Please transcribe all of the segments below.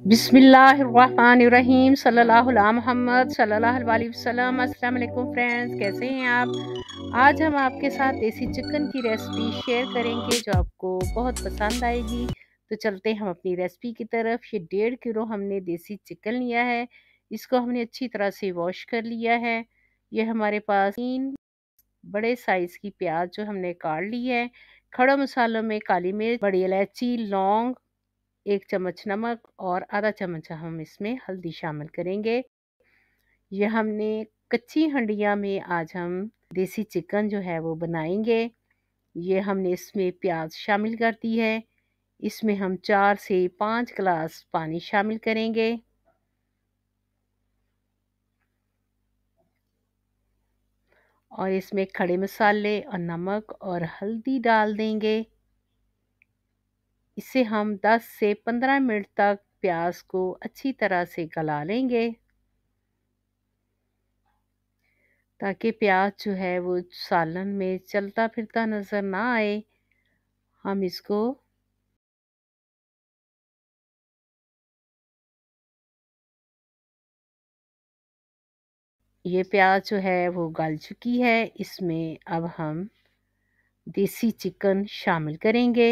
बिस्मिल्लाहिर्रहमानिर्रहीम सल्लल्लाहु अला मुहम्मद सल्लल्लाहु अलैहि वसल्लम। अस्सलाम वालेकुम फ्रेंड्स, कैसे हैं आप। आज हम आपके साथ देसी चिकन की रेसिपी शेयर करेंगे जो आपको बहुत पसंद आएगी। तो चलते हम अपनी रेसिपी की तरफ। ये 1.5 किलो हमने देसी चिकन लिया है। इसको हमने अच्छी तरह से वॉश कर लिया है। ये हमारे पास 3 बड़े साइज़ की प्याज जो हमने काट ली है। खड़ा मसालों में काली मिर्च, बड़ी इलायची, लौंग, 1 चम्मच नमक और आधा चम्मच हम इसमें हल्दी शामिल करेंगे। ये हमने कच्ची हंडिया में आज हम देसी चिकन जो है वो बनाएंगे। ये हमने इसमें प्याज शामिल कर दी है। इसमें हम 4 से 5 गिलास पानी शामिल करेंगे और इसमें खड़े मसाले और नमक और हल्दी डाल देंगे। इसे हम 10 से 15 मिनट तक प्याज को अच्छी तरह से गला लेंगे ताकि प्याज जो है वो सालन में चलता फिरता नज़र ना आए। हम इसको ये प्याज जो है वो गल चुकी है। इसमें अब हम देसी चिकन शामिल करेंगे।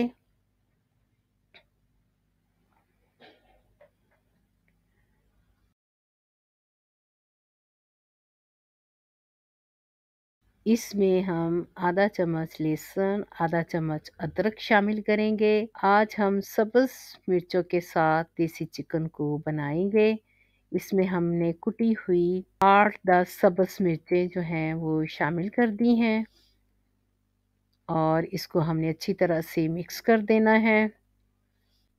इसमें हम आधा चम्मच लहसुन, आधा चम्मच अदरक शामिल करेंगे। आज हम सब्ज़ मिर्चों के साथ देसी चिकन को बनाएंगे। इसमें हमने कुटी हुई 8-10 सब्ज़ मिर्चें जो हैं वो शामिल कर दी हैं और इसको हमने अच्छी तरह से मिक्स कर देना है।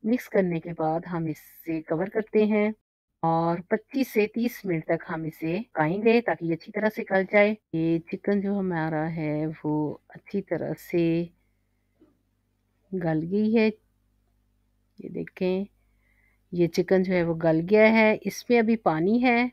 मिक्स करने के बाद हम इसे कवर करते हैं और 25 से 30 मिनट तक हम इसे पकाएंगे ताकि ये अच्छी तरह से गल जाए। ये चिकन जो हमारा है वो अच्छी तरह से गल गई है। ये देखें, ये चिकन जो है वो गल गया है। इसमें अभी पानी है।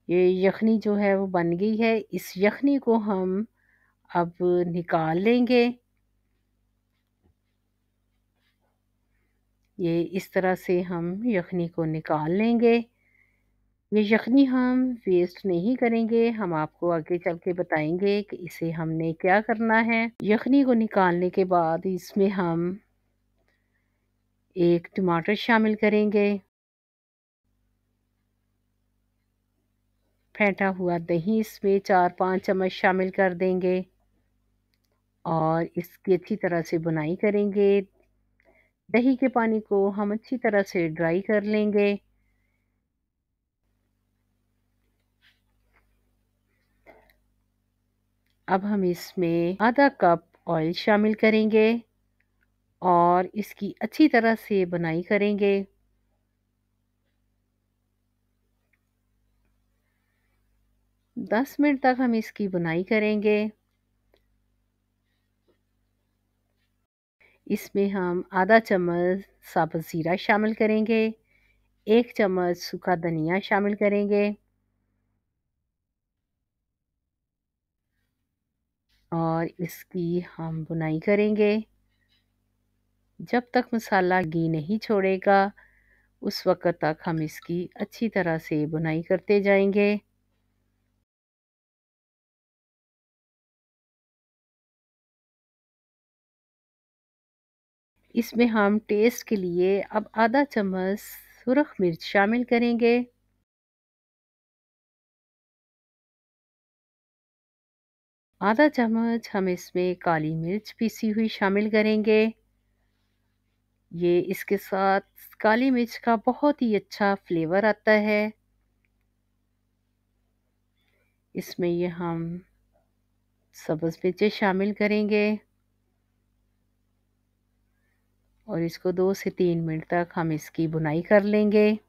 ये यखनी जो है वो बन गई है। इस यखनी को हम अब निकाल लेंगे। ये इस तरह से हम यखनी को निकाल लेंगे। ये यखनी हम वेस्ट नहीं करेंगे। हम आपको आगे चल के बताएंगे कि इसे हमने क्या करना है। यखनी को निकालने के बाद इसमें हम 1 टमाटर शामिल करेंगे। फेंटा हुआ दही इसमें 4-5 चम्मच शामिल कर देंगे और इसकी अच्छी तरह से बुनाई करेंगे। दही के पानी को हम अच्छी तरह से ड्राई कर लेंगे। अब हम इसमें आधा कप ऑयल शामिल करेंगे और इसकी अच्छी तरह से बुनाई करेंगे। 10 मिनट तक हम इसकी बुनाई करेंगे। इसमें हम आधा चम्मच साबुत ज़ीरा शामिल करेंगे, 1 चम्मच सूखा धनिया शामिल करेंगे और इसकी हम बुनाई करेंगे। जब तक मसाला घी नहीं छोड़ेगा उस वक़्त तक हम इसकी अच्छी तरह से बुनाई करते जाएंगे। इसमें हम टेस्ट के लिए अब आधा चम्मच सुरख मिर्च शामिल करेंगे। आधा चम्मच हम इसमें काली मिर्च पीसी हुई शामिल करेंगे। ये इसके साथ काली मिर्च का बहुत ही अच्छा फ्लेवर आता है। इसमें ये हम सब्ज़ मिर्चें शामिल करेंगे और इसको 2 से 3 मिनट तक हम इसकी बुनाई कर लेंगे।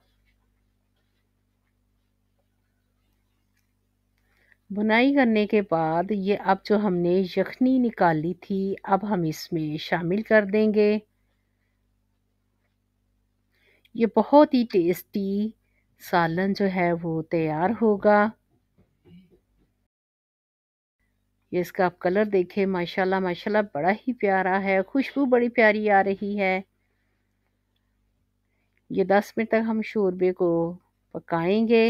बुनाई करने के बाद ये अब जो हमने यखनी निकाली थी अब हम इसमें शामिल कर देंगे। ये बहुत ही टेस्टी सालन जो है वो तैयार होगा। ये इसका आप कलर देखें, माशाल्लाह माशाल्लाह बड़ा ही प्यारा है, खुशबू बड़ी प्यारी आ रही है। ये 10 मिनट तक हम शोरबे को पकाएंगे।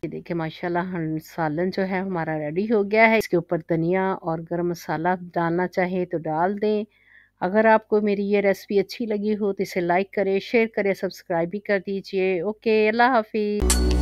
ये देखिए माशाल्लाह हम सालन जो है हमारा रेडी हो गया है। इसके ऊपर धनिया और गरम मसाला डालना चाहे तो डाल दें। अगर आपको मेरी ये रेसिपी अच्छी लगी हो तो इसे लाइक करें, शेयर करें, सब्सक्राइब भी कर दीजिए। ओके, अल्लाह हाफिज़।